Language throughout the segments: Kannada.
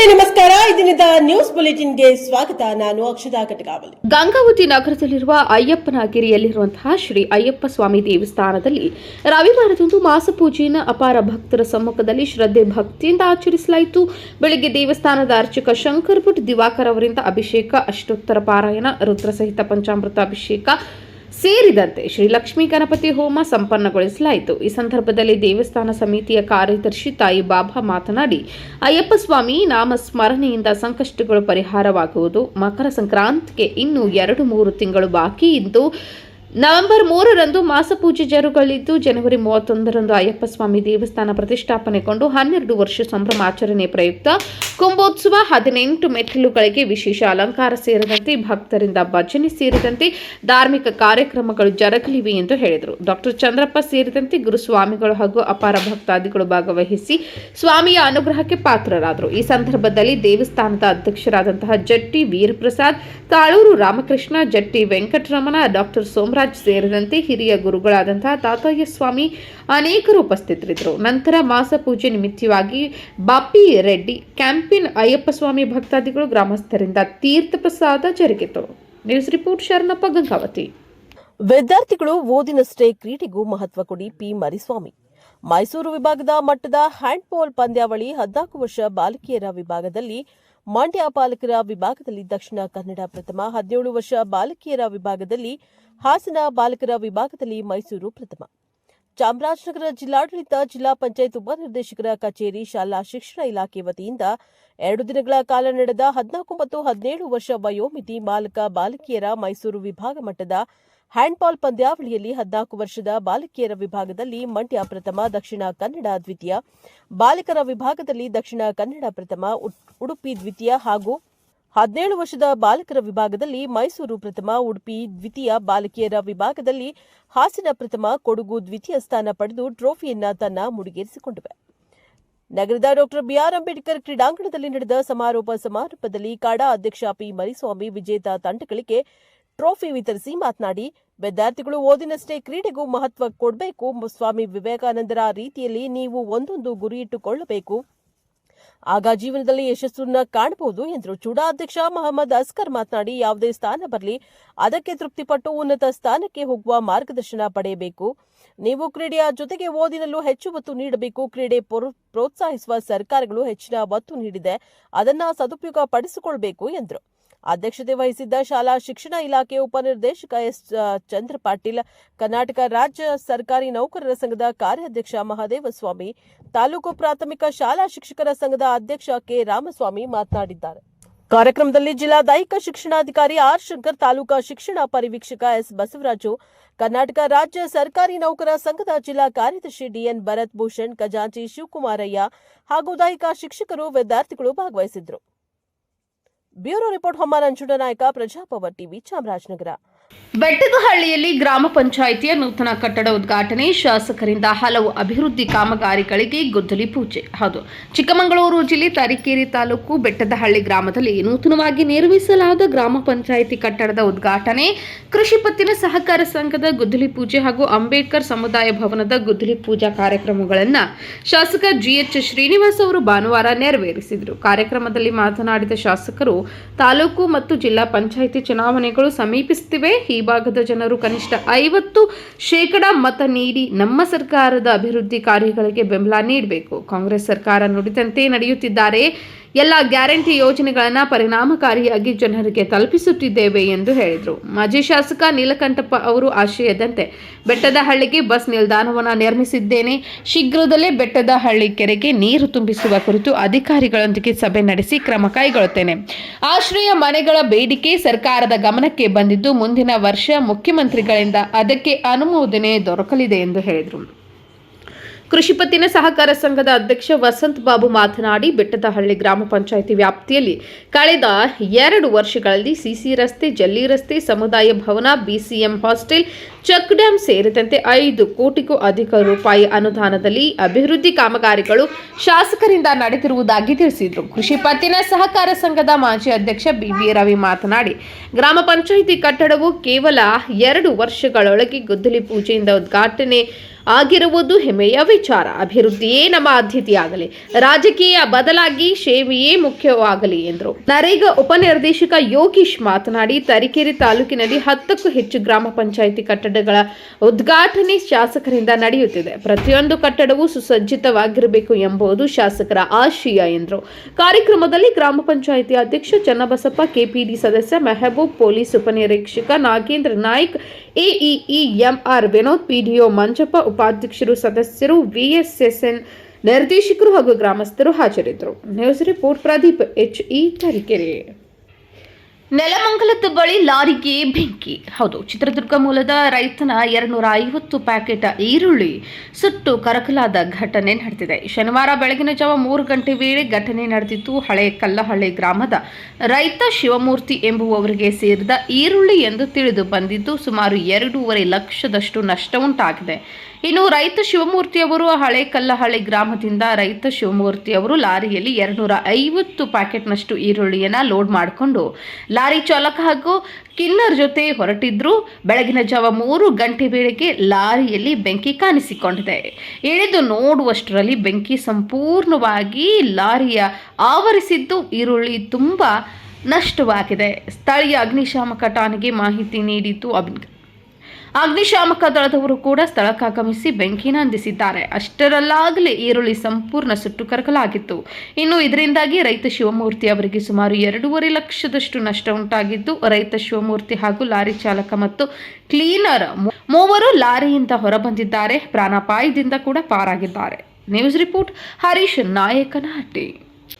ನಮಸ್ಕಾರ. ಇದರಿಂದ ನ್ಯೂಸ್ ಬುಲೆಟಿನ್ಗೆ ಸ್ವಾಗತ. ನಾನು ಅಕ್ಷತಾ ಕಟಗಾವಲಿ. ಗಂಗಾವತಿ ನಗರದಲ್ಲಿರುವ ಅಯ್ಯಪ್ಪನಗಿರಿಯಲ್ಲಿರುವಂತಹ ಶ್ರೀ ಅಯ್ಯಪ್ಪ ಸ್ವಾಮಿ ದೇವಸ್ಥಾನದಲ್ಲಿ ರವಿವಾರದಂದು ಮಾಸಪೂಜೆಯನ್ನು ಅಪಾರ ಭಕ್ತರ ಸಮ್ಮುಖದಲ್ಲಿ ಶ್ರದ್ಧೆ ಭಕ್ತಿಯಿಂದ ಆಚರಿಸಲಾಯಿತು. ಬೆಳಗ್ಗೆ ದೇವಸ್ಥಾನದ ಅರ್ಚಕ ಶಂಕರ್ ಭಟ್ ದಿವಾಕರ್ ಅವರಿಂದ ಅಭಿಷೇಕ, ಅಷ್ಟೋತ್ತರ ಪಾರಾಯಣ, ರುದ್ರ ಸಹಿತ ಪಂಚಾಮೃತ ಅಭಿಷೇಕ ಸೇರಿದಂತೆ ಶ್ರೀ ಲಕ್ಷ್ಮೀ ಗಣಪತಿ ಹೋಮ ಸಂಪನ್ನಗೊಳಿಸಲಾಯಿತು. ಈ ಸಂದರ್ಭದಲ್ಲಿ ದೇವಸ್ಥಾನ ಸಮಿತಿಯ ಕಾರ್ಯದರ್ಶಿ ತಾಯಿ ಬಾಬಾ ಮಾತನಾಡಿ, ಅಯ್ಯಪ್ಪ ಸ್ವಾಮಿ ನಾಮ ಸ್ಮರಣೆಯಿಂದ ಸಂಕಷ್ಟಗಳು ಪರಿಹಾರವಾಗುವುದು. ಮಕರ ಸಂಕ್ರಾಂತಿಗೆ ಇನ್ನೂ 2-3 ತಿಂಗಳು ಬಾಕಿ ಇದ್ದು ನವೆಂಬರ್ 3ರಂದು ಮಾಸಪೂಜೆ ಜರುಗಲಿದ್ದು ಜನವರಿ 31ರಂದು ಅಯ್ಯಪ್ಪ ಸ್ವಾಮಿ ದೇವಸ್ಥಾನ ಪ್ರತಿಷ್ಠಾಪನೆಗೊಂಡು 12 ವರ್ಷ ಸಂಭ್ರಮಾಚರಣೆ ಪ್ರಯುಕ್ತ ಕುಂಭೋತ್ಸವ, 18 ಮೆಟ್ಟಿಲುಗಳಿಗೆ ವಿಶೇಷ ಅಲಂಕಾರ ಸೇರಿದಂತೆ ಭಕ್ತರಿಂದ ಭಜನೆ ಸೇರಿದಂತೆ ಧಾರ್ಮಿಕ ಕಾರ್ಯಕ್ರಮಗಳು ಜರುಗಲಿವೆ ಎಂದು ಹೇಳಿದರು. ಡಾಕ್ಟರ್ ಚಂದ್ರಪ್ಪ ಸೇರಿದಂತೆ ಗುರುಸ್ವಾಮಿಗಳು ಹಾಗೂ ಅಪಾರ ಭಕ್ತಾದಿಗಳು ಭಾಗವಹಿಸಿ ಸ್ವಾಮಿಯ ಅನುಗ್ರಹಕ್ಕೆ ಪಾತ್ರರಾದರು. ಈ ಸಂದರ್ಭದಲ್ಲಿ ದೇವಸ್ಥಾನದ ಅಧ್ಯಕ್ಷರಾದಂತಹ ಜಟ್ಟಿ ವೀರಪ್ರಸಾದ್, ತಾಳೂರು ರಾಮಕೃಷ್ಣ, ಜಟ್ಟಿ ವೆಂಕಟರಮಣ, ಡಾಕ್ಟರ್ ಸೋಮರಾಜ್ ಸೇರಿದಂತೆ ಹಿರಿಯ ಗುರುಗಳಾದಂತಹ ತಾತಯ್ಯ ಸ್ವಾಮಿ ಅನೇಕರು ಉಪಸ್ಥಿತರಿದ್ದರು. ನಂತರ ಮಾಸಪೂಜೆ ನಿಮಿತ್ತವಾಗಿ ಬಾಪಿ ರೆಡ್ಡಿ ಕ್ಯಾಂಪಿನ್ ಅಯ್ಯಪ್ಪ ಸ್ವಾಮಿ ಭಕ್ತಾದಿಗಳು ಗ್ರಾಮಸ್ಥರಿಂದ ತೀರ್ಥ ಪ್ರಸಾದ ಜರುಗಿತು. News report Sharanappa, Gangavathi. ವಿದ್ಯಾರ್ಥಿಗಳು ಓದಿನಷ್ಟೇ ಕ್ರೀಡೆಗೂ ಮಹತ್ವ ಕೊಡಿ ಪಿ ಮರಿಸ್ವಾಮಿ. ಮೈಸೂರು ವಿಭಾಗದ ಮಟ್ಟದ ಹ್ಯಾಂಡ್ಬಾಲ್ ಪಂದ್ಯಾವಳಿ 14 ವರ್ಷ ಬಾಲಕಿಯರ ವಿಭಾಗದಲ್ಲಿ ಮಂಡ್ಯ ಬಾಲಕರ ವಿಭಾಗದಲ್ಲಿ ದಕ್ಷಿಣ ಕನ್ನಡ ಪ್ರಥಮ, 17 ವರ್ಷ ಬಾಲಕಿಯರ ವಿಭಾಗದಲ್ಲಿ ಹಾಸನ, ಬಾಲಕರ ವಿಭಾಗದಲ್ಲಿ ಮೈಸೂರು ಪ್ರಥಮ. ಚಾಮರಾಜನಗರ ಜಿಲ್ಲಾಡಳಿತ, ಜಿಲ್ಲಾ ಪಂಚಾಯತ್ ಉಪನಿರ್ದೇಶಕರ ಕಚೇರಿ, ಶಾಲಾ ಶಿಕ್ಷಣ ಇಲಾಖೆ ವತಿಯಿಂದ 2 ದಿನಗಳ ಕಾಲ ನಡೆದ 14 ಮತ್ತು 17 ವರ್ಷ ವಯೋಮಿತಿ ಬಾಲಕ ಬಾಲಕಿಯರ ಮೈಸೂರು ವಿಭಾಗ ಮಟ್ಟದ ಹ್ಯಾಂಡ್ಬಾಲ್ ಪಂದ್ಯಾವಳಿಯಲ್ಲಿ 14 ವರ್ಷದ ಬಾಲಕಿಯರ ವಿಭಾಗದಲ್ಲಿ ಮಂಡ್ಯ ಪ್ರಥಮ, ದಕ್ಷಿಣ ಕನ್ನಡ ದ್ವಿತೀಯ, ಬಾಲಕರ ವಿಭಾಗದಲ್ಲಿ ದಕ್ಷಿಣ ಕನ್ನಡ ಪ್ರಥಮ, ಉಡುಪಿ ದ್ವಿತೀಯ ಹಾಗೂ 17 ವರ್ಷದ ಬಾಲಕರ ವಿಭಾಗದಲ್ಲಿ ಮೈಸೂರು ಪ್ರಥಮ, ಉಡುಪಿ ದ್ವಿತೀಯ, ಬಾಲಕಿಯರ ವಿಭಾಗದಲ್ಲಿ ಹಾಸನ ಪ್ರಥಮ, ಕೊಡಗು ದ್ವಿತೀಯ ಸ್ಥಾನ ಪಡೆದು ಟ್ರೋಫಿಯನ್ನ ತನ್ನ ಮುಡಿಗೇರಿಸಿಕೊಂಡಿವೆ. ನಗರದ ಡಾ ಬಿಆರ್ ಅಂಬೇಡ್ಕರ್ ಕ್ರೀಡಾಂಗಣದಲ್ಲಿ ನಡೆದ ಸಮಾರೋಪ ಸಮಾರಂಭದಲ್ಲಿ ಕಾಡಾ ಅಧ್ಯಕ್ಷ ಪಿ ಮರಿಸ್ವಾಮಿ ವಿಜೇತ ತಂಡಗಳಿಗೆ ಟ್ರೋಫಿ ವಿತರಿಸಿ ಮಾತನಾಡಿ, ವಿದ್ಯಾರ್ಥಿಗಳು ಓದಿನಷ್ಟೇ ಕ್ರೀಡೆಗೂ ಮಹತ್ವ ಕೊಡಬೇಕು. ಸ್ವಾಮಿ ವಿವೇಕಾನಂದರ ರೀತಿಯಲ್ಲಿ ನೀವು ಒಂದೊಂದು ಗುರಿಯಿಟ್ಟುಕೊಳ್ಳಬೇಕು, ಆಗ ಜೀವನದಲ್ಲಿ ಯಶಸ್ಸನ್ನು ಕಾಣಬಹುದು ಎಂದರು. ಚೂಡಾ ಅಧ್ಯಕ್ಷ ಮೊಹಮ್ಮದ್ ಅಸ್ಕರ್ ಮಾತನಾಡಿ, ಯಾವುದೇ ಸ್ಥಾನ ಬರಲಿ ಅದಕ್ಕೆ ತೃಪ್ತಿಪಟ್ಟು ಉನ್ನತ ಸ್ಥಾನಕ್ಕೆ ಹೋಗುವ ಮಾರ್ಗದರ್ಶನ ಪಡೆಯಬೇಕು. ನೀವು ಕ್ರೀಡೆಯ ಜೊತೆಗೆ ಓದಿನಲ್ಲೂ ಹೆಚ್ಚು ಒತ್ತು ನೀಡಬೇಕು. ಕ್ರೀಡೆ ಪ್ರೋತ್ಸಾಹಿಸುವ ಸರ್ಕಾರಗಳು ಹೆಚ್ಚಿನ ಒತ್ತು ನೀಡಿದೆ, ಅದನ್ನು ಸದುಪಯೋಗ ಪಡಿಸಿಕೊಳ್ಳಬೇಕು ಎಂದರು. ಅಧ್ಯಕ್ಷತೆ ವಹಿಸಿದ್ದ ಶಾಲಾ ಶಿಕ್ಷಣ ಇಲಾಖೆ ಉಪನಿರ್ದೇಶಕ ಎಸ್ ಚಂದ್ರ ಪಾಟೀಲ್, ಕರ್ನಾಟಕ ರಾಜ್ಯ ಸರ್ಕಾರಿ ನೌಕರರ ಸಂಘದ ಕಾರ್ಯಾಧ್ಯಕ್ಷ ಮಹದೇವಸ್ವಾಮಿ, ತಾಲೂಕು ಪ್ರಾಥಮಿಕ ಶಾಲಾ ಶಿಕ್ಷಕರ ಸಂಘದ ಅಧ್ಯಕ್ಷ ಕೆ ರಾಮಸ್ವಾಮಿ ಮಾತನಾಡಿದ್ದಾರೆ. ಕಾರ್ಯಕ್ರಮದಲ್ಲಿ ಜಿಲ್ಲಾ ದೈಹಿಕ ಶಿಕ್ಷಣಾಧಿಕಾರಿ ಆರ್ ಶಂಕರ್, ತಾಲೂಕಾ ಶಿಕ್ಷಣ ಪರಿವೀಕ್ಷಕ ಎಸ್ ಬಸವರಾಜು, ಕರ್ನಾಟಕ ರಾಜ್ಯ ಸರ್ಕಾರಿ ನೌಕರ ಸಂಘದ ಜಿಲ್ಲಾ ಕಾರ್ಯದರ್ಶಿ ಡಿಎನ್ ಭರತ್ ಭೂಷಣ್, ಖಜಾಂಚಿ ಶಿವಕುಮಾರಯ್ಯ ಹಾಗೂ ದೈಹಿಕ ಶಿಕ್ಷಕರು, ವಿದ್ಯಾರ್ಥಿಗಳು ಭಾಗವಹಿಸಿದ್ರು. Bureau report Homma Nanjundanayaka, Prajapower TV, Chamarajanagar. ಬೆಟ್ಟದಹಳ್ಳಿಯಲ್ಲಿ ಗ್ರಾಮ ಪಂಚಾಯಿತಿಯ ನೂತನ ಕಟ್ಟಡ ಉದ್ಘಾಟನೆ, ಶಾಸಕರಿಂದ ಹಲವು ಅಭಿವೃದ್ಧಿ ಕಾಮಗಾರಿಗಳಿಗೆ ಗುದ್ದಲಿ ಪೂಜೆ. ಹೌದು, ಚಿಕ್ಕಮಗಳೂರು ಜಿಲ್ಲೆ ತರೀಕೆರೆ ತಾಲೂಕು ಬೆಟ್ಟದಹಳ್ಳಿ ಗ್ರಾಮದಲ್ಲಿ ನೂತನವಾಗಿ ನಿರ್ಮಿಸಲಾದ ಗ್ರಾಮ ಪಂಚಾಯಿತಿ ಕಟ್ಟಡದ ಉದ್ಘಾಟನೆ, ಕೃಷಿ ಪತ್ತಿನ ಸಹಕಾರ ಸಂಘದ ಗುದ್ದಲಿ ಪೂಜೆ ಹಾಗೂ ಅಂಬೇಡ್ಕರ್ ಸಮುದಾಯ ಭವನದ ಗುದ್ದಲಿ ಪೂಜಾ ಕಾರ್ಯಕ್ರಮಗಳನ್ನು ಶಾಸಕ ಜಿಎಚ್ ಶ್ರೀನಿವಾಸ್ ಅವರು ಭಾನುವಾರ ನೆರವೇರಿಸಿದರು. ಕಾರ್ಯಕ್ರಮದಲ್ಲಿ ಮಾತನಾಡಿದ ಶಾಸಕರು, ತಾಲೂಕು ಮತ್ತು ಜಿಲ್ಲಾ ಪಂಚಾಯಿತಿ ಚುನಾವಣೆಗಳು ಸಮೀಪಿಸುತ್ತಿವೆ. ಈ ಭಾಗದ ಜನರು ಕನಿಷ್ಠ 50% ಮತ ನೀಡಿ ನಮ್ಮ ಸರ್ಕಾರದ ಅಭಿವೃದ್ಧಿ ಕಾರ್ಯಗಳಿಗೆ ಬೆಂಬಲ ನೀಡಬೇಕು. ಕಾಂಗ್ರೆಸ್ ಸರ್ಕಾರ ನುಡಿದಂತೆ ನಡೆಯುತ್ತಿದ್ದಾರೆ. ಎಲ್ಲ ಗ್ಯಾರಂಟಿ ಯೋಜನೆಗಳನ್ನು ಪರಿಣಾಮಕಾರಿಯಾಗಿ ಜನರಿಗೆ ತಲುಪಿಸುತ್ತಿದ್ದೇವೆ ಎಂದು ಹೇಳಿದರು. ಮಾಜಿ ಶಾಸಕ ನೀಲಕಂಠಪ್ಪ ಅವರು ಆಶಯದಂತೆ ಬೆಟ್ಟದಹಳ್ಳಿಗೆ ಬಸ್ ನಿಲ್ದಾಣವನ್ನು ನಿರ್ಮಿಸಿದ್ದೇನೆ. ಶೀಘ್ರದಲ್ಲೇ ಬೆಟ್ಟದಹಳ್ಳಿ ಕೆರೆಗೆ ನೀರು ತುಂಬಿಸುವ ಕುರಿತು ಅಧಿಕಾರಿಗಳೊಂದಿಗೆ ಸಭೆ ನಡೆಸಿ ಕ್ರಮ ಕೈಗೊಳ್ಳುತ್ತೇನೆ. ಆಶ್ರಯ ಮನೆಗಳ ಬೇಡಿಕೆ ಸರ್ಕಾರದ ಗಮನಕ್ಕೆ ಬಂದಿದ್ದು ಮುಂದಿನ ವರ್ಷ ಮುಖ್ಯಮಂತ್ರಿಗಳಿಂದ ಅದಕ್ಕೆ ಅನುಮೋದನೆ ದೊರಕಲಿದೆ ಎಂದು ಹೇಳಿದರು. ಕೃಷಿ ಪತ್ತಿನ ಸಹಕಾರ ಸಂಘದ ಅಧ್ಯಕ್ಷ ವಸಂತ್ ಬಾಬು ಮಾತನಾಡಿ, ಬೆಟ್ಟದಹಳ್ಳಿ ಗ್ರಾಮ ಪಂಚಾಯಿತಿ ವ್ಯಾಪ್ತಿಯಲ್ಲಿ ಕಳೆದ 2 ವರ್ಷಗಳಲ್ಲಿ ಸಿಸಿ ರಸ್ತೆ, ಜಲ್ಲಿ ರಸ್ತೆ, ಸಮುದಾಯ ಭವನ, ಬಿಸಿಎಂ ಹಾಸ್ಟೆಲ್, ಚೆಕ್ ಡ್ಯಾಂ ಸೇರಿದಂತೆ 5 ಕೋಟಿಗೂ ಅಧಿಕ ರೂಪಾಯಿ ಅನುದಾನದಲ್ಲಿ ಅಭಿವೃದ್ಧಿ ಕಾಮಗಾರಿಗಳು ಶಾಸಕರಿಂದ ನಡೆದಿರುವುದಾಗಿ ತಿಳಿಸಿದರು. ಕೃಷಿ ಪತ್ತಿನ ಸಹಕಾರ ಸಂಘದ ಮಾಜಿ ಅಧ್ಯಕ್ಷ ಬಿವಿ ರವಿ ಮಾತನಾಡಿ, ಗ್ರಾಮ ಪಂಚಾಯಿತಿ ಕಟ್ಟಡವು ಕೇವಲ 2 ವರ್ಷಗಳೊಳಗೆ ಗುದ್ದಲಿ ಪೂಜೆಯಿಂದ ಉದ್ಘಾಟನೆ ಆಗಿರುವುದು ಹೆಮ್ಮೆಯ ವಿಚಾರ. ಅಭಿವೃದ್ಧಿಯೇ ನಮ್ಮ ಆದ್ಯತೆಯಾಗಲಿ, ರಾಜಕೀಯ ಬದಲಾಗಿ ಸೇವೆಯೇ ಮುಖ್ಯವಾಗಲಿ ಎಂದರು. ನರೇಗಾ ಉಪನಿರ್ದೇಶಕ ಯೋಗೀಶ್ ಮಾತನಾಡಿ, ತರೀಕೆರೆ ತಾಲೂಕಿನಲ್ಲಿ 10ಕ್ಕೂ ಹೆಚ್ಚು ಗ್ರಾಮ ಪಂಚಾಯಿತಿ ಕಟ್ಟಡಗಳ ಉದ್ಘಾಟನೆ ಶಾಸಕರಿಂದ ನಡೆಯುತ್ತಿದೆ. ಪ್ರತಿಯೊಂದು ಕಟ್ಟಡವೂ ಸುಸಜ್ಜಿತವಾಗಿರಬೇಕು ಎಂಬುದು ಶಾಸಕರ ಆಶಯ ಎಂದರು. ಕಾರ್ಯಕ್ರಮದಲ್ಲಿ ಗ್ರಾಮ ಪಂಚಾಯಿತಿ ಅಧ್ಯಕ್ಷ ಚನ್ನಬಸಪ್ಪ, ಕೆಪಿಡಿ ಸದಸ್ಯ ಮೆಹಬೂಬ್, ಪೊಲೀಸ್ ಉಪನಿರೀಕ್ಷಕ Nagendra Naik, AEE MR Vinod, PDO Manjappa, ಉಪಾಧ್ಯಕ್ಷರು, ಸದಸ್ಯರು, ವಿಎಸ್ಎಸ್ಎನ್ ನಿರ್ದೇಶಕರು ಹಾಗೂ ಗ್ರಾಮಸ್ಥರು ಹಾಜರಿದ್ದರು. News report Pradeep HE Tarikere. ನೆಲಮಂಗಲದ ಬಳಿ ಲಾರಿಗೆ ಬೆಂಕಿ. ಹೌದು, ಚಿತ್ರದುರ್ಗ ಮೂಲದ ರೈತನ 250 ಪ್ಯಾಕೆಟ್ ಈರುಳ್ಳಿ ಸುಟ್ಟು ಕರಕಲಾದ ಘಟನೆ ನಡೆದಿದೆ. ಶನಿವಾರ ಬೆಳಗಿನ ಜಾವ 3 ಗಂಟೆ ವೇಳೆ ಘಟನೆ ನಡೆದಿದ್ದು. ಹಳೆ ಕಲ್ಲಹಳ್ಳಿ ಗ್ರಾಮದ ರೈತ ಶಿವಮೂರ್ತಿ ಎಂಬುವವರಿಗೆ ಸೇರಿದ ಈರುಳ್ಳಿ ಎಂದು ತಿಳಿದು ಬಂದಿದ್ದು, ಸುಮಾರು 2.5 ಲಕ್ಷದಷ್ಟು ನಷ್ಟ ಉಂಟಾಗಿದೆ. ಇನ್ನು ರೈತ ಶಿವಮೂರ್ತಿ ಅವರು ಹಳೆ ಕಲ್ಲಹಳ್ಳಿ ಗ್ರಾಮದಿಂದ ರೈತ ಶಿವಮೂರ್ತಿ ಅವರು ಲಾರಿಯಲ್ಲಿ 250 ಪ್ಯಾಕೆಟ್ನಷ್ಟು ಈರುಳ್ಳಿಯನ್ನು ಲೋಡ್ ಮಾಡಿಕೊಂಡು ಲಾರಿ ಚಾಲಕ ಹಾಗೂ ಕಿನ್ನರ್ ಜೊತೆ ಹೊರಟಿದ್ರು. ಬೆಳಗಿನ ಜಾವ 3 ಗಂಟೆ ವೇಳೆಗೆ ಲಾರಿಯಲ್ಲಿ ಬೆಂಕಿ ಕಾಣಿಸಿಕೊಂಡಿದೆ. ಇಳಿದು ನೋಡುವಷ್ಟರಲ್ಲಿ ಬೆಂಕಿ ಸಂಪೂರ್ಣವಾಗಿ ಲಾರಿಯ ಆವರಿಸಿದ್ದು. ಈರುಳ್ಳಿ ತುಂಬ ನಷ್ಟವಾಗಿದೆ. ಸ್ಥಳೀಯ ಅಗ್ನಿಶಾಮಕ ಠಾಣೆಗೆ ಮಾಹಿತಿ ನೀಡಿದ್ದು. ಅಗ್ನಿಶಾಮಕ ದಳದವರು ಕೂಡ ಸ್ಥಳಕ್ಕಾಗಮಿಸಿ ಬೆಂಕಿ ನಂದಿಸಿದ್ದಾರೆ. ಅಷ್ಟರಲ್ಲಾಗಲೇ ಈರುಳ್ಳಿ ಸಂಪೂರ್ಣ ಸುಟ್ಟು ಕರಕಲಾಗಿತ್ತು. ಇನ್ನು ಇದರಿಂದಾಗಿ ರೈತ ಶಿವಮೂರ್ತಿ ಅವರಿಗೆ ಸುಮಾರು 2.5 ಲಕ್ಷದಷ್ಟು ನಷ್ಟ ಉಂಟಾಗಿದ್ದು. ರೈತ ಶಿವಮೂರ್ತಿ ಹಾಗೂ ಲಾರಿ ಚಾಲಕ ಮತ್ತು ಕ್ಲೀನರ್ ಮೂವರು ಲಾರಿಯಿಂದ ಹೊರಬಂದಿದ್ದಾರೆ. ಪ್ರಾಣಾಪಾಯದಿಂದ ಕೂಡ ಪಾರಾಗಿದ್ದಾರೆ. News report Harish Nayakanahatti.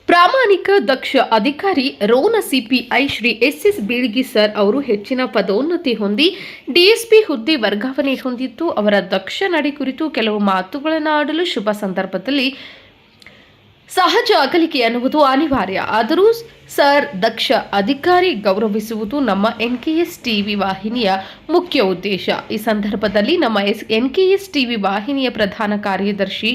ಪ್ರಾಮಾಣಿಕ ದಕ್ಷ ಅಧಿಕಾರಿ Rona CPI Shri SS Bilgi sir ಅವರು ಹೆಚ್ಚಿನ ಪದೋನ್ನತಿ ಹೊಂದಿ ಡಿಎಸ್ಪಿ ಹುದ್ದೆ ವರ್ಗಾವಣೆ ಹೊಂದಿದ್ದು. ಅವರ ದಕ್ಷ ನಡೆ ಕುರಿತು ಕೆಲವು ಮಾತುಗಳನ್ನು ಆಡಲು ಶುಭ ಸಂದರ್ಭದಲ್ಲಿ ಸಹಜ ಅಗಲಿಕೆ ಅನ್ನುವುದು ಅನಿವಾರ್ಯ. ಆದರೂ ಸರ್ ದಕ್ಷ ಅಧಿಕಾರಿ ಗೌರವಿಸುವುದು ನಮ್ಮ NKS ಟಿವಿ ವಾಹಿನಿಯ ಮುಖ್ಯ ಉದ್ದೇಶ. ಈ ಸಂದರ್ಭದಲ್ಲಿ ನಮ್ಮ NKS ಟಿವಿ ವಾಹಿನಿಯ ಪ್ರಧಾನ ಕಾರ್ಯದರ್ಶಿ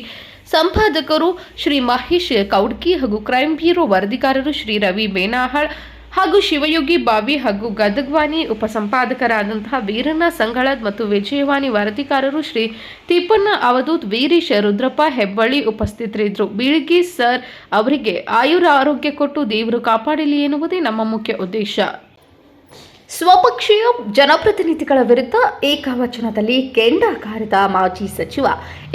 ಸಂಪಾದಕರು ಶ್ರೀ ಮಹೇಶ್ ಕೌಡ್ಕಿ ಹಾಗೂ ಕ್ರೈಮ್ ಬ್ಯೂರೋ ವರದಿಗಾರರು ಶ್ರೀ ರವಿ ಬೇನಾಹಳ್ ಹಾಗೂ ಶಿವಯೋಗಿ ಬಾವಿ ಹಾಗೂ ಗದಗವಾಣಿ ಉಪಸಂಪಾದಕರಾದಂತಹ ವೀರಣ್ಣ ಸಂಗಳದ್ ಮತ್ತು ವಿಜಯವಾಣಿ ವರದಿಗಾರರು ಶ್ರೀ ತಿಪ್ಪಣ್ಣ ಅವಧೂತ್, ವೀರೇಶ್, ರುದ್ರಪ್ಪ ಹೆಬ್ಬಳ್ಳಿ ಉಪಸ್ಥಿತರಿದ್ದರು. ಬೀಳ್ಗಿ ಸರ್ ಅವರಿಗೆ ಆಯುರ ಆರೋಗ್ಯ ಕೊಟ್ಟು ದೇವರು ಕಾಪಾಡಲಿ ಎನ್ನುವುದೇ ನಮ್ಮ ಮುಖ್ಯ ಉದ್ದೇಶ. ಸ್ವಪಕ್ಷೀಯ ಜನಪ್ರತಿನಿಧಿಗಳ ವಿರುದ್ಧ ಏಕವಚನದಲ್ಲಿ ಕೆಂಡ ಕಾರಿದ ಮಾಜಿ ಸಚಿವ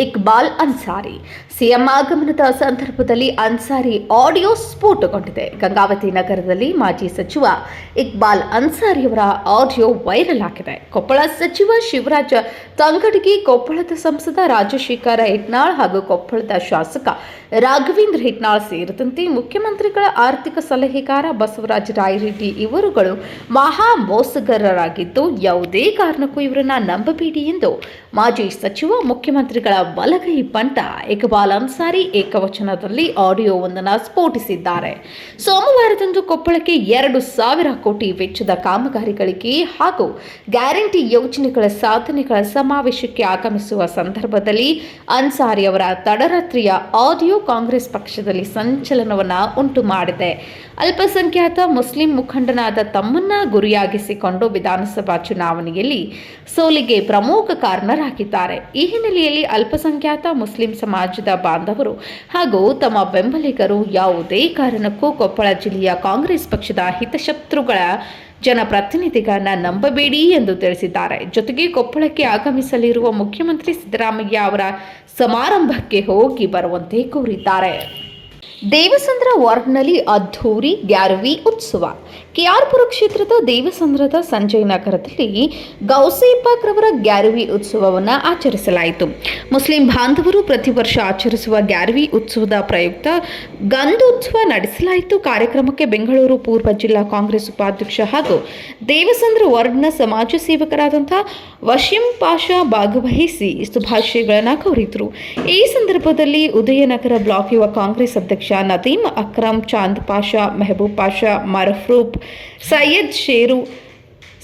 ಇಕ್ಬಾಲ್ ಅನ್ಸಾರಿ. ಸಿಎಂ ಆಗಮನದ ಸಂದರ್ಭದಲ್ಲಿ ಅನ್ಸಾರಿ ಆಡಿಯೋ ಸ್ಫೋಟಗೊಂಡಿದೆ. ಗಂಗಾವತಿ ನಗರದಲ್ಲಿ ಮಾಜಿ ಸಚಿವ ಇಕ್ಬಾಲ್ ಅನ್ಸಾರಿಯವರ ಆಡಿಯೋ ವೈರಲ್ ಆಗಿದೆ. ಕೊಪ್ಪಳ ಸಚಿವ ಶಿವರಾಜ ತಂಗಡಗಿ, ಕೊಪ್ಪಳದ ಸಂಸದ ರಾಜಶೇಖರ ಹಿಟ್ನಾಳ್ ಹಾಗೂ ಕೊಪ್ಪಳದ ಶಾಸಕ ರಾಘವೇಂದ್ರ ಹಿಟ್ನಾಳ್ ಸೇರಿದಂತೆ ಮುಖ್ಯಮಂತ್ರಿಗಳ ಆರ್ಥಿಕ ಸಲಹೆಗಾರ ಬಸವರಾಜ ರಾಯರೆಡ್ಡಿ ಇವರುಗಳು ಮಹಾ ಮೋಸಗಾರರಾಗಿದ್ದು, ಯಾವುದೇ ಕಾರಣಕ್ಕೂ ಇವರನ್ನ ನಂಬಬೇಡಿ ಎಂದು ಮಾಜಿ ಸಚಿವ ಮುಖ್ಯಮಂತ್ರಿಗಳ ಬಲಗೈ ಬಂಟ ಇಕ್ಬಾಲ್ ಅನ್ಸಾರಿ ಏಕವಚನದಲ್ಲಿ ಆಡಿಯೋವೊಂದನ್ನು ಸ್ಫೋಟಿಸಿದ್ದಾರೆ. ಸೋಮವಾರದಂದು ಕೊಪ್ಪಳಕ್ಕೆ 2,000 ಕೋಟಿ ವೆಚ್ಚದ ಕಾಮಗಾರಿಗಳಿಗೆ ಹಾಗೂ ಗ್ಯಾರಂಟಿ ಯೋಜನೆಗಳ ಸಾಧನೆಗಳ ಸಮಾವೇಶಕ್ಕೆ ಆಗಮಿಸುವ ಸಂದರ್ಭದಲ್ಲಿ ಅನ್ಸಾರಿ ಅವರ ತಡರಾತ್ರಿಯ ಆಡಿಯೋ ಕಾಂಗ್ರೆಸ್ ಪಕ್ಷದಲ್ಲಿ ಸಂಚಲನವನ್ನು ಉಂಟು ಮಾಡಿದೆ. ಅಲ್ಪಸಂಖ್ಯಾತ ಮುಸ್ಲಿಂ ಮುಖಂಡನಾದ ತಮ್ಮನ್ನ ಗುರಿಯಾಗಿಸಿಕೊಂಡು ವಿಧಾನಸಭಾ ಚುನಾವಣೆಯಲ್ಲಿ ಸೋಲಿಗೆ ಪ್ರಮುಖ ಕಾರಣರಾಗಿದ್ದಾರೆ. ಈ ಹಿನ್ನೆಲೆಯಲ್ಲಿ ಅಲ್ಪಸಂಖ್ಯಾತ ಮುಸ್ಲಿಂ ಸಮಾಜದ ಬಾಂಧವರು ಹಾಗೂ ತಮ್ಮ ಬೆಂಬಲಿಗರು ಯಾವುದೇ ಕಾರಣಕ್ಕೂ ಕೊಪ್ಪಳ ಜಿಲ್ಲೆಯ ಕಾಂಗ್ರೆಸ್ ಪಕ್ಷದ ಹಿತಶತ್ರುಗಳ ಜನಪ್ರತಿನಿಧಿಗಳನ್ನ ನಂಬಬೇಡಿ ಎಂದು ತಿಳಿಸಿದ್ದಾರೆ. ಜೊತೆಗೆ ಕೊಪ್ಪಳಕ್ಕೆ ಆಗಮಿಸಲಿರುವ ಮುಖ್ಯಮಂತ್ರಿ ಸಿದ್ದರಾಮಯ್ಯ ಅವರ ಸಮಾರಂಭಕ್ಕೆ ಹೋಗಿ ಬರುವಂತೆ ಕೋರಿದ್ದಾರೆ. ದೇವಸಂದ್ರ ವಾರ್ಡ್ನಲ್ಲಿ ಅದ್ಧೂರಿ ಗ್ಯಾರವಿ ಉತ್ಸವ. ಕೆಆರ್ಪುರ ಕ್ಷೇತ್ರದ ದೇವಸಂದ್ರದ ಸಂಜಯ್ ನಗರದಲ್ಲಿ ಗೌಸೇಪಾಕ್ ರವರ ಗ್ಯಾರವಿ ಉತ್ಸವವನ್ನು ಆಚರಿಸಲಾಯಿತು. ಮುಸ್ಲಿಂ ಬಾಂಧವರು ಪ್ರತಿ ವರ್ಷ ಆಚರಿಸುವ ಗ್ಯಾರವಿ ಉತ್ಸವದ ಪ್ರಯುಕ್ತ ಗಂಧೋತ್ಸವ ನಡೆಸಲಾಯಿತು. ಕಾರ್ಯಕ್ರಮಕ್ಕೆ ಬೆಂಗಳೂರು ಪೂರ್ವ ಜಿಲ್ಲಾ ಕಾಂಗ್ರೆಸ್ ಉಪಾಧ್ಯಕ್ಷ ಹಾಗೂ ದೇವಸಂದ್ರ ವಾರ್ಡ್ನ ಸಮಾಜ ಸೇವಕರಾದಂತಹ ವಶೀಂ ಪಾಷಾ ಭಾಗವಹಿಸಿ ಶುಭಾಶಯಗಳನ್ನು ಕೋರಿದರು. ಈ ಸಂದರ್ಭದಲ್ಲಿ ಉದಯನಗರ ಬ್ಲಾಕ್ ಯುವ ಕಾಂಗ್ರೆಸ್ ಅಧ್ಯಕ್ಷ ನದೀಮ್ ಅಕ್ರಮ್, ಚಾಂದ್ ಪಾಷಾ, ಮೆಹಬೂಬ್ ಪಾಷಾ, ಮರಫ್ರೂಪ್, ಸೈಯದ್ ಶೇರು,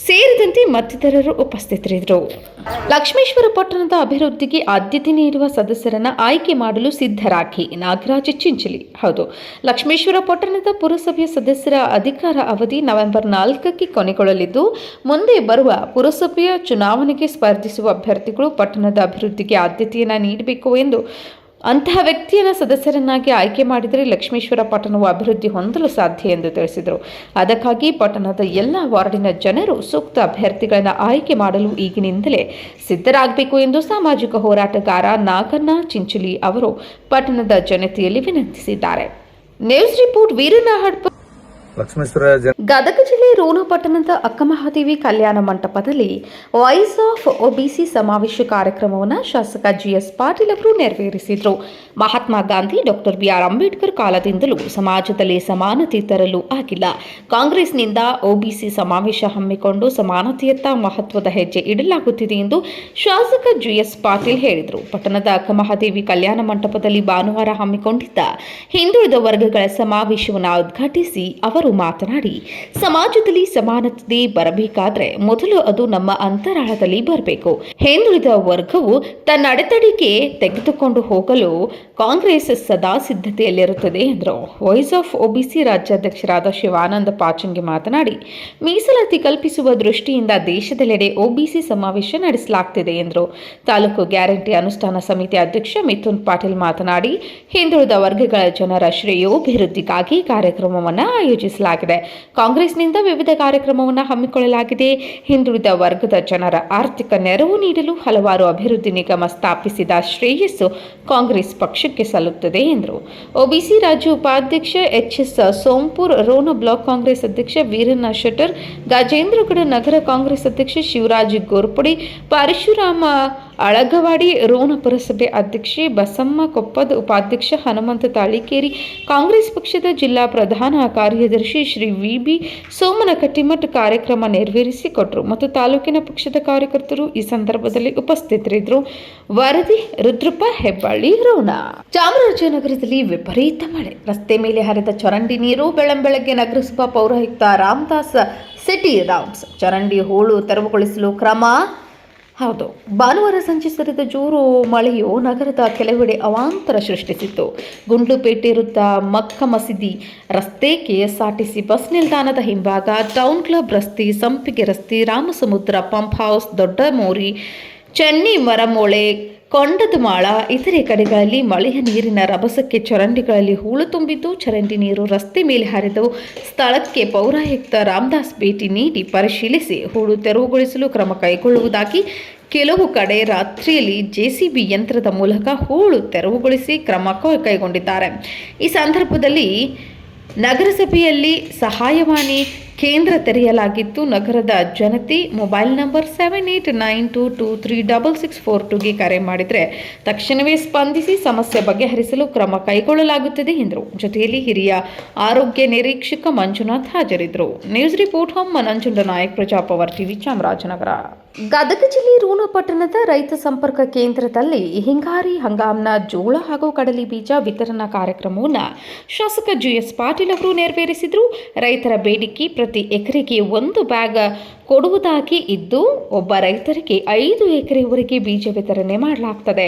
ಸೇರಿದಂತೆ ಮತ್ತಿತರರು ಉಪಸ್ಥಿತರಿದ್ದರು. ಲಕ್ಷ್ಮೇಶ್ವರ ಪಟ್ಟಣದ ಅಭಿವೃದ್ಧಿಗೆ ಆದ್ಯತೆ ನೀಡುವ ಸದಸ್ಯರನ್ನ ಆಯ್ಕೆ ಮಾಡಲು ಸಿದ್ಧರಾಗಿ ನಾಗರಾಜ್ ಚಿಂಚಲಿ. ಹೌದು, ಲಕ್ಷ್ಮೇಶ್ವರ ಪಟ್ಟಣದ ಪುರಸಭೆಯ ಸದಸ್ಯರ ಅಧಿಕಾರ ಅವಧಿ ನವೆಂಬರ್ 4ಕ್ಕೆ ಕೊನೆಗೊಳ್ಳಲಿದ್ದು, ಮುಂದೆ ಬರುವ ಪುರಸಭೆಯ ಚುನಾವಣೆಗೆ ಸ್ಪರ್ಧಿಸುವ ಅಭ್ಯರ್ಥಿಗಳು ಪಟ್ಟಣದ ಅಭಿವೃದ್ಧಿಗೆ ಆದ್ಯತೆಯನ್ನು ನೀಡಬೇಕು ಎಂದು ಅಂತಹ ವ್ಯಕ್ತಿಯನ್ನು ಸದಸ್ಯರನ್ನಾಗಿ ಆಯ್ಕೆ ಮಾಡಿದರೆ ಲಕ್ಷ್ಮೇಶ್ವರ ಪಟ್ಟಣವು ಅಭಿವೃದ್ಧಿ ಹೊಂದಲು ಸಾಧ್ಯ ಎಂದು ತಿಳಿಸಿದರು. ಅದಕ್ಕಾಗಿ ಪಟ್ಟಣದ ಎಲ್ಲ ವಾರ್ಡಿನ ಜನರು ಸೂಕ್ತ ಅಭ್ಯರ್ಥಿಗಳನ್ನು ಆಯ್ಕೆ ಮಾಡಲು ಈಗಿನಿಂದಲೇ ಸಿದ್ಧರಾಗಬೇಕು ಎಂದು ಸಾಮಾಜಿಕ ಹೋರಾಟಗಾರ ನಾಗಣ್ಣ ಚಿಂಚಲಿ ಅವರು ಪಟ್ಟಣದ ಜನತೆಯಲ್ಲಿ ವಿನಂತಿಸಿದ್ದಾರೆ. News report Veeranahad. ಗದಗ ಜಿಲ್ಲೆ ರೋಣ ಪಟ್ಟಣದ ಅಕ್ಕಮಹಾದೇವಿ ಕಲ್ಯಾಣ ಮಂಟಪದಲ್ಲಿ ವಾಯ್ಸ್ ಆಫ್ ಒಬಿಸಿ ಸಮಾವೇಶ ಕಾರ್ಯಕ್ರಮವನ್ನು ಶಾಸಕ ಜಿಎಸ್ ಪಾಟೀಲ್ ಅವರು ನೆರವೇರಿಸಿದರು. ಮಹಾತ್ಮ ಗಾಂಧಿ, ಡಾಕ್ಟರ್ ಬಿಆರ್ ಅಂಬೇಡ್ಕರ್ ಕಾಲದಿಂದಲೂ ಸಮಾಜದಲ್ಲಿ ಸಮಾನತೆ ತರಲು ಆಗಿಲ್ಲ. ಕಾಂಗ್ರೆಸ್ನಿಂದ ಒಬಿಸಿ ಸಮಾವೇಶ ಹಮ್ಮಿಕೊಂಡು ಸಮಾನತೆಯತ್ತ ಮಹತ್ವದ ಹೆಜ್ಜೆ ಇಡಲಾಗುತ್ತಿದೆ ಎಂದು ಶಾಸಕ ಜಿಎಸ್ ಪಾಟೀಲ್ ಹೇಳಿದರು. ಪಟ್ಟಣದ ಅಕ್ಕಮಹಾದೇವಿ ಕಲ್ಯಾಣ ಮಂಟಪದಲ್ಲಿ ಭಾನುವಾರ ಹಮ್ಮಿಕೊಂಡಿದ್ದ ಹಿಂದುಳಿದ ವರ್ಗಗಳ ಸಮಾವೇಶವನ್ನು ಉದ್ಘಾಟಿಸಿ ಅವರು ಮಾತನಾಡಿ, ಸಮಾಜದಲ್ಲಿ ಸಮಾನತೆ ಬರಬೇಕಾದ್ರೆ ಮೊದಲು ಅದು ನಮ್ಮ ಅಂತರಾಳದಲ್ಲಿ ಬರಬೇಕು. ಹಿಂದುಳಿದ ವರ್ಗವು ತನ್ನ ಅಡೆತಡೆಗೆ ತೆಗೆದುಕೊಂಡು ಹೋಗಲು ಕಾಂಗ್ರೆಸ್ ಸದಾ ಸಿದ್ಧತೆಯಲ್ಲಿರುತ್ತದೆ ಎಂದರು. Voice of OBC ರಾಜ್ಯಾಧ್ಯಕ್ಷರಾದ Shivananda Pachangi ಮಾತನಾಡಿ, ಮೀಸಲಾತಿ ಕಲ್ಪಿಸುವ ದೃಷ್ಟಿಯಿಂದ ದೇಶದೆಲ್ಲೆಡೆ ಒಬಿಸಿ ಸಮಾವೇಶ ನಡೆಸಲಾಗುತ್ತಿದೆ ಎಂದರು. ತಾಲೂಕು ಗ್ಯಾರಂಟಿ ಅನುಷ್ಠಾನ ಸಮಿತಿ ಅಧ್ಯಕ್ಷ ಮಿಥುನ್ ಪಾಟೀಲ್ ಮಾತನಾಡಿ, ಹಿಂದುಳಿದ ವರ್ಗಗಳ ಜನರ ಶ್ರೇಯೋಭಿವೃದ್ಧಿಗಾಗಿ ಕಾರ್ಯಕ್ರಮವನ್ನು ಆಯೋಜಿಸಲಾಗಿದೆ. ಕಾಂಗ್ರೆಸ್ನಿಂದ ವಿವಿಧ ಕಾರ್ಯಕ್ರಮವನ್ನು ಹಮ್ಮಿಕೊಳ್ಳಲಾಗಿದೆ. ಹಿಂದುಳಿದ ವರ್ಗದ ಜನರ ಆರ್ಥಿಕ ನೆರವು ನೀಡಲು ಹಲವಾರು ಅಭಿವೃದ್ಧಿ ನಿಗಮ ಸ್ಥಾಪಿಸಿದ ಶ್ರೇಯಸ್ಸು ಕಾಂಗ್ರೆಸ್ ಪಕ್ಷಕ್ಕೆ ಸಲ್ಲುತ್ತದೆ ಎಂದರು. ಒಬಿಸಿ ರಾಜ್ಯ ಉಪಾಧ್ಯಕ್ಷ ಎಚ್ಎಸ್ ಸೋಂಪುರ್, ರೋಣ ಬ್ಲಾಕ್ ಕಾಂಗ್ರೆಸ್ ಅಧ್ಯಕ್ಷ ವೀರಣ್ಣ ಶೆಟ್ಟರ್, ಗಜೇಂದ್ರಗಡ ನಗರ ಕಾಂಗ್ರೆಸ್ ಅಧ್ಯಕ್ಷ ಶಿವರಾಜ್ ಗೋರ್ಪಡಿ, ಪರಶುರಾಮ ಅಳಗವಾಡಿ, ರೋಣ ಪುರಸಭೆ ಅಧ್ಯಕ್ಷೆ ಬಸಮ್ಮ ಕೊಪ್ಪದ, ಉಪಾಧ್ಯಕ್ಷ ಹನುಮಂತ ತಾಳಿಕೇರಿ, ಕಾಂಗ್ರೆಸ್ ಪಕ್ಷದ ಜಿಲ್ಲಾ ಪ್ರಧಾನ ಕಾರ್ಯದರ್ಶಿ ಶ್ರೀ ವಿಬಿ ಸೋಮನ ಕಟ್ಟಿಮಠ ಕಾರ್ಯಕ್ರಮ ನೆರವೇರಿಸಿಕೊಟ್ಟರು ಮತ್ತು ತಾಲೂಕಿನ ಪಕ್ಷದ ಕಾರ್ಯಕರ್ತರು ಈ ಸಂದರ್ಭದಲ್ಲಿ ಉಪಸ್ಥಿತರಿದ್ದರು. ವರದಿ ರುದ್ರಪ್ಪ ಹೆಬ್ಬಳ್ಳಿ, ರೋಣ. ಚಾಮರಾಜನಗರದಲ್ಲಿ ವಿಪರೀತ ಮಳೆ, ರಸ್ತೆ ಮೇಲೆ ಹರಿದ ಚರಂಡಿ ನೀರು. ಬೆಳ್ಳಂಬೆಳಗ್ಗೆ ನಗರಸಭಾ ಪೌರಾಯುಕ್ತ ರಾಮದಾಸ್ ಸಿಟಿ ರೌಂಡ್ಸ್ ಚರಂಡಿ ಹೂಳು ತೆರವುಗೊಳಿಸಲು ಕ್ರಮ. ಹೌದು, ಭಾನುವಾರ ಸಂಜೆ ಸುರಿದ ಜೋರು ಮಳೆಯು ನಗರದ ಕೆಲವೆಡೆ ಅವಾಂತರ ಸೃಷ್ಟಿಸಿತ್ತು. ಗುಂಡ್ಲುಪೇಟೆ ವೃತ್ತ, ಮಕ್ಕ ಮಸೀದಿ ರಸ್ತೆ, ಕೆಎಸ್ಆರ್ಟಿಸಿ ಬಸ್ ನಿಲ್ದಾಣದ ಹಿಂಭಾಗ, ಟೌನ್ ಕ್ಲಬ್ ರಸ್ತೆ, ಸಂಪಿಗೆ ರಸ್ತೆ, ರಾಮಸಮುದ್ರ ಪಂಪ್ ಹೌಸ್, ದೊಡ್ಡ ಮೋರಿ, ಚೆನ್ನಿ ಮರಮೋಳೆ, ಕೊಂಡದಮಾಳ ಇತರೆ ಕಡೆಗಳಲ್ಲಿ ಮಳೆಯ ನೀರಿನ ರಭಸಕ್ಕೆ ಚರಂಡಿಗಳಲ್ಲಿ ಹೂಳು ತುಂಬಿದ್ದು, ಚರಂಡಿ ನೀರು ರಸ್ತೆ ಮೇಲೆ ಹರಿದು ಸ್ಥಳಕ್ಕೆ ಪೌರಾಯುಕ್ತ ರಾಮದಾಸ್ ಭೇಟಿ ನೀಡಿ ಪರಿಶೀಲಿಸಿ ಹೂಳು ತೆರವುಗೊಳಿಸಲು ಕ್ರಮ ಕೈಗೊಳ್ಳುವುದಾಗಿ, ಕೆಲವು ಕಡೆ ರಾತ್ರಿಯಲ್ಲಿ ಜೆಸಿಬಿ ಯಂತ್ರದ ಮೂಲಕ ಹೂಳು ತೆರವುಗೊಳಿಸಿ ಕ್ರಮ ಕೈಗೊಂಡಿದ್ದಾರೆ. ಈ ಸಂದರ್ಭದಲ್ಲಿ ನಗರಸಭೆಯಲ್ಲಿ ಸಹಾಯವಾಣಿ ಕೇಂದ್ರ ತೆರೆಯಲಾಗಿತ್ತು. ನಗರದ ಜನತೆ ಮೊಬೈಲ್ ನಂಬರ್ 7892236642ಗೆ ಕರೆ ಮಾಡಿದರೆ ತಕ್ಷಣವೇ ಸ್ಪಂದಿಸಿ ಸಮಸ್ಯೆ ಬಗೆಹರಿಸಲು ಕ್ರಮ ಕೈಗೊಳ್ಳಲಾಗುತ್ತದೆ ಎಂದರು. ಜೊತೆಯಲ್ಲಿ ಹಿರಿಯ ಆರೋಗ್ಯ ನಿರೀಕ್ಷಕ ಮಂಜುನಾಥ್ ಹಾಜರಿದ್ದರು. News report Homma Nanjunda Nayak, Prajapower TV, Chamarajanagar. Gadag ಜಿಲ್ಲೆ ರೋಣ ಪಟ್ಟಣದ ರೈತ ಸಂಪರ್ಕ ಕೇಂದ್ರದಲ್ಲಿ ಹಿಂಗಾರಿ ಹಂಗಾಮ್ನ ಜೋಳ ಹಾಗೂ ಕಡಲೆ ಬೀಜ ವಿತರಣಾ ಕಾರ್ಯಕ್ರಮವನ್ನು ಶಾಸಕ ಜಿಎಸ್ ಪಾಟೀಲ್ ಅವರು ನೆರವೇರಿಸಿದರು. ರೈತರ ಬೇಡಿಕೆ ಪ್ರತಿ ಎಕರೆಗೆ 1 ಬ್ಯಾಗ್ ಕೊಡುವುದಾಗಿ ಇದ್ದು, ಒಬ್ಬ ರೈತರಿಗೆ 5 ಎಕರೆವರೆಗೆ ಬೀಜ ವಿತರಣೆ ಮಾಡಲಾಗುತ್ತದೆ.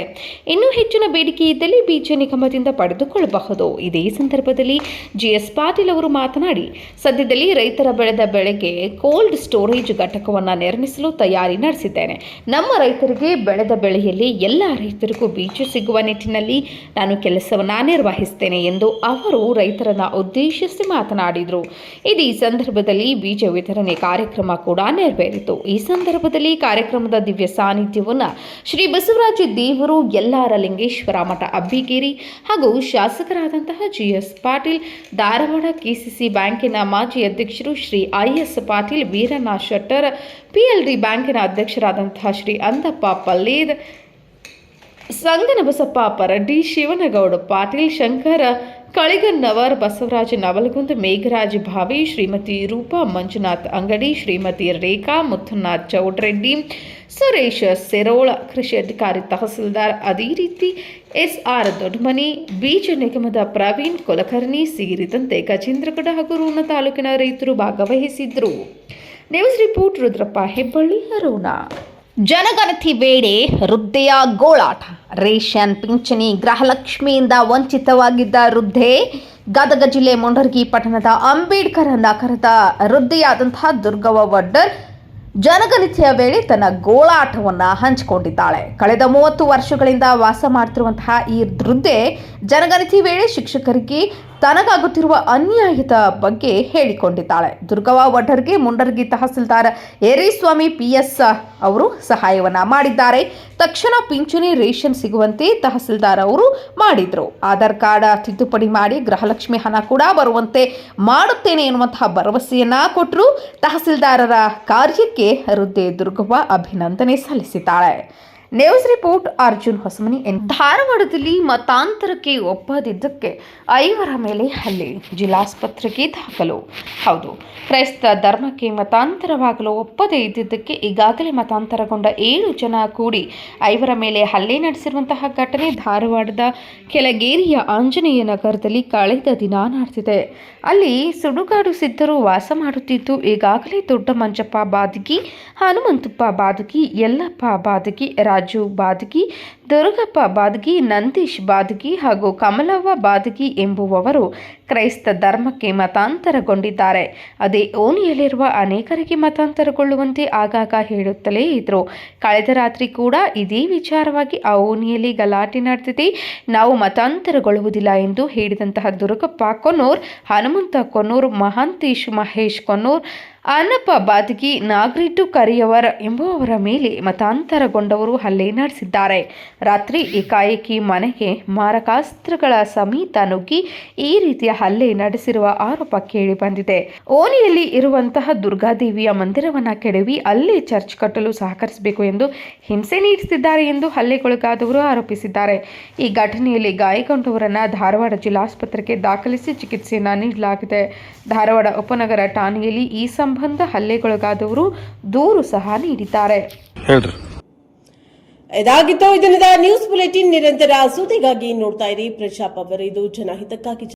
ಇನ್ನೂ ಹೆಚ್ಚಿನ ಬೇಡಿಕೆ ಇದ್ದಲ್ಲಿ ಬೀಜ ನಿಗಮದಿಂದ ಪಡೆದುಕೊಳ್ಳಬಹುದು. ಇದೇ ಸಂದರ್ಭದಲ್ಲಿ ಜಿಎಸ್ ಪಾಟೀಲ್ ಅವರು ಮಾತನಾಡಿ, ಸದ್ಯದಲ್ಲಿ ರೈತರ ಬೆಳೆದ ಬೆಳೆಗೆ ಕೋಲ್ಡ್ ಸ್ಟೋರೇಜ್ ಘಟಕವನ್ನು ನಿರ್ಮಿಸಲು ತಯಾರಿ ನಡೆಸಿದ್ದೇನೆ. ನಮ್ಮ ರೈತರಿಗೆ ಬೆಳೆದ ಬೆಳೆಯಲ್ಲಿ ಎಲ್ಲ ರೈತರಿಗೂ ಬೀಜ ಸಿಗುವ ನಿಟ್ಟಿನಲ್ಲಿ ನಾನು ಕೆಲಸವನ್ನು ನಿರ್ವಹಿಸುತ್ತೇನೆ ಎಂದು ಅವರು ರೈತರನ್ನ ಉದ್ದೇಶಿಸಿ ಮಾತನಾಡಿದರು. ಈ ಸಂದರ್ಭದಲ್ಲಿ ಬೀಜ ವಿತರಣೆ ಕಾರ್ಯಕ್ರಮ ಕೂಡ ನೆರವೇರಿತು. ಈ ಸಂದರ್ಭದಲ್ಲಿ ಕಾರ್ಯಕ್ರಮದ ದಿವ್ಯ ಸಾನ್ನಿಧ್ಯವನ್ನು ಶ್ರೀ ಬಸವರಾಜ ದೇವರು, ಯಲ್ಲಾರ ಲಿಂಗೇಶ್ವರ ಮಠ ಅಬ್ಬಿಗೇರಿ ಹಾಗೂ ಶಾಸಕರಾದಂತಹ ಜಿಎಸ್ ಪಾಟೀಲ್, ಧಾರವಾಡ ಕೆಸಿಸಿ ಬ್ಯಾಂಕಿನ ಮಾಜಿ ಅಧ್ಯಕ್ಷರು ಶ್ರೀ ಐಎಸ್ ಪಾಟೀಲ್, ವೀರಣ್ಣ ಶೆಟ್ಟರ್, ಪಿಎಲ್ಡಿ ಬ್ಯಾಂಕಿನ ಅಧ್ಯಕ್ಷರಾದಂತಹ ಶ್ರೀ ಅಂದಪ್ಪ ಪಲ್ಲೇದ್, ಸಂಗನಬಸಪ್ಪ ಪರಡ್ಡಿ, ಶಿವನಗೌಡ ಪಾಟೀಲ್, ಶಂಕರ ಕಳಿಗನ್ನವರ್, ಬಸವರಾಜ ನವಲಗುಂದ, ಮೇಘರಾಜ್ ಭಾವಿ, ಶ್ರೀಮತಿ ರೂಪಾ ಮಂಜುನಾಥ್ ಅಂಗಡಿ, ಶ್ರೀಮತಿ ರೇಖಾ ಮುತ್ತುನಾಥ್ ಚೌಡ್ರೆಡ್ಡಿ, ಸುರೇಶ್ ಸೆರೋಳ, ಕೃಷಿ ಅಧಿಕಾರಿ ತಹಸೀಲ್ದಾರ್ ಅದೇ ರೀತಿ ಎಸ್ಆರ್ ದೊಡ್ಡಮನಿ, ಬೀಜ ನಿಗಮದ ಪ್ರವೀಣ್ ಕುಲಕರ್ಣಿ ಸೇರಿದಂತೆ ಗಜೇಂದ್ರಗಡ ಹಾಗೂ ರೋಣ ತಾಲೂಕಿನ ರೈತರು ಭಾಗವಹಿಸಿದ್ರು. News report Rudrappa Hebballi Ron. ಜನಗಣತಿ ವೇಳೆ ವೃದ್ಧೆಯ ಗೋಳಾಟ, ರೇಷನ್ ಪಿಂಚಣಿ ಗೃಹಲಕ್ಷ್ಮಿಯಿಂದ ವಂಚಿತವಾಗಿದ್ದ ವೃದ್ಧೆ. ಗದಗ ಜಿಲ್ಲೆ ಮುಂಡರಗಿ ಪಟ್ಟಣದ ಅಂಬೇಡ್ಕರ್ ನಗರದ ವೃದ್ಧೆಯಾದಂತಹ ದುರ್ಗವ್ವ ವಡ್ಡರ್ ಜನಗಣತಿಯ ವೇಳೆ ತನ್ನ ಗೋಳಾಟವನ್ನು ಹಂಚಿಕೊಂಡಿದ್ದಾಳೆ. ಕಳೆದ 30 ವರ್ಷಗಳಿಂದ ವಾಸ ಮಾಡ್ತಿರುವಂತಹ ಈ ವೃದ್ಧೆ ಜನಗಣತಿ ವೇಳೆ ಶಿಕ್ಷಕರಿಗೆ ತನಗಾಗುತ್ತಿರುವ ಅನ್ಯಾಯದ ಬಗ್ಗೆ ಹೇಳಿಕೊಂಡಿದ್ದಾಳೆ. ದುರ್ಗವ್ವ ವಡ್ಡರ್ಗೆ ಮುಂಡರಗಿ ತಹಸೀಲ್ದಾರ್ ಯರಿಸ್ವಾಮಿ PS ಅವರು ಸಹಾಯವನ್ನ ಮಾಡಿದ್ದಾರೆ. ತಕ್ಷಣ ಪಿಂಚಣಿ ರೇಷನ್ ಸಿಗುವಂತೆ ತಹಸೀಲ್ದಾರ್ ಅವರು ಮಾಡಿದ್ರು. ಆಧಾರ್ ಕಾರ್ಡ್ ತಿದ್ದುಪಡಿ ಮಾಡಿ ಗೃಹಲಕ್ಷ್ಮಿ ಹಣ ಕೂಡ ಬರುವಂತೆ ಮಾಡುತ್ತೇನೆ ಎನ್ನುವಂತಹ ಭರವಸೆಯನ್ನ ಕೊಟ್ಟರು. ತಹಸೀಲ್ದಾರರ ಕಾರ್ಯಕ್ಕೆ ವೃದ್ಧೆ ದುರ್ಗವ್ವ ಅಭಿನಂದನೆ ಸಲ್ಲಿಸಿದ್ದಾಳೆ. News report Arjun Hosamani. ಧಾರವಾಡದಲ್ಲಿ ಮತಾಂತರಕ್ಕೆ ಒಪ್ಪದಿದ್ದಕ್ಕೆ 5 ಮೇಲೆ ಹಲ್ಲೆ, ಜಿಲ್ಲಾಸ್ಪತ್ರೆಗೆ ದಾಖಲು. ಹೌದು, ಕ್ರೈಸ್ತ ಧರ್ಮಕ್ಕೆ ಮತಾಂತರವಾಗಲು ಒಪ್ಪದೇ ಇದ್ದಿದ್ದಕ್ಕೆ ಈಗಾಗಲೇ ಮತಾಂತರಗೊಂಡ 7 ಜನ ಕೂಡಿ 5 ಮೇಲೆ ಹಲ್ಲೆ ನಡೆಸಿರುವಂತಹ ಘಟನೆ ಧಾರವಾಡದ ಕೆಳಗೇರಿಯ ಆಂಜನೇಯ ನಗರದಲ್ಲಿ ಕಳೆದ ದಿನ ನಡೆದಿದೆ. ಅಲ್ಲಿ ಸುಡುಗಾಡು ಸಿದ್ಧರು ವಾಸ ಮಾಡುತ್ತಿದ್ದು, ಈಗಾಗಲೇ ದೊಡ್ಡ ಮಂಜಪ್ಪ ಬಾದಗಿ, ಹನುಮಂತಪ್ಪ ಬಾದಗಿ, ಯಲ್ಲಪ್ಪ ಬಾದಗಿ, ರಾಜು ಬಾದಗಿ, ದುರ್ಗಪ್ಪ ಬಾದಗಿ, ನಂದೀಶ್ ಬಾದಗಿ ಹಾಗೂ ಕಮಲವ್ವ ಬಾದಗಿ ಎಂಬುವವರು ಕ್ರೈಸ್ತ ಧರ್ಮಕ್ಕೆ ಮತಾಂತರಗೊಂಡಿದ್ದಾರೆ. ಅದೇ ಓಣಿಯಲ್ಲಿರುವ ಅನೇಕರಿಗೆ ಮತಾಂತರಗೊಳ್ಳುವಂತೆ ಆಗಾಗ ಹೇಳುತ್ತಲೇ ಇದ್ರು. ಕಳೆದ ರಾತ್ರಿ ಕೂಡ ಇದೇ ವಿಚಾರವಾಗಿ ಆ ಓಣಿಯಲ್ಲಿ ಗಲಾಟೆ ನಡೆದಿದೆ. ನಾವು ಮತಾಂತರಗೊಳ್ಳುವುದಿಲ್ಲ ಎಂದು ಹೇಳಿದಂತಹ ದುರ್ಗಪ್ಪ ಕೊನ್ನೂರ್, ಹನುಮಂತ ಕೊನ್ನೂರ್, ಮಹಾಂತೇಶ್ ಮಹೇಶ್ ಕೊನ್ನೂರ್, ಅನ್ನಪ್ಪ ಬಾದಗಿ, ನಾಗರಿಟ್ಟು ಕರಿಯವರ್ ಎಂಬುವವರ ಮೇಲೆ ಮತಾಂತರಗೊಂಡವರು ಹಲ್ಲೆ ನಡೆಸಿದ್ದಾರೆ. ರಾತ್ರಿ ಏಕಾಏಕಿ ಮನೆಗೆ ಮಾರಕಾಸ್ತ್ರಗಳ ಸಮೇತ ನುಗ್ಗಿ ಈ ರೀತಿಯ ಹಲ್ಲೆ ನಡೆಸಿರುವ ಆರೋಪ ಕೇಳಿ ಬಂದಿದೆ. ಓಣಿಯಲ್ಲಿ ಇರುವಂತಹ ದುರ್ಗಾದೇವಿಯ ಮಂದಿರವನ್ನು ಕೆಡವಿ ಅಲ್ಲೇ ಚರ್ಚ್ ಕಟ್ಟಲು ಸಹಕರಿಸಬೇಕು ಎಂದು ಹಿಂಸೆ ನೀಡುತ್ತಿದ್ದಾರೆ ಎಂದು ಹಲ್ಲೆಗೊಳಗಾದವರು ಆರೋಪಿಸಿದ್ದಾರೆ. ಈ ಘಟನೆಯಲ್ಲಿ ಗಾಯಗೊಂಡವರನ್ನು ಧಾರವಾಡ ಜಿಲ್ಲಾಸ್ಪತ್ರೆಗೆ ದಾಖಲಿಸಿ ಚಿಕಿತ್ಸೆಯನ್ನು ನೀಡಲಾಗಿದೆ. ಧಾರವಾಡ ಉಪನಗರ ಠಾಣೆಯಲ್ಲಿ ಈ ಸಂಬಂಧ ಹಲ್ಲೆಗೊಳಗಾದವರು ದೂರು ಸಹ ನೀಡಿದ್ದಾರೆ. ಇದಾಗಿತ್ತು ಈ ದಿನದ ನ್ಯೂಸ್ ಬುಲೆಟಿನ್. ನಿರಂತರ ಸುದ್ದಿಗಾಗಿ ನೋಡ್ತಾ ಇರಿ ಪ್ರಜಾಪವರ್. ಇದು ಜನಹಿತಕ್ಕಾಗಿ.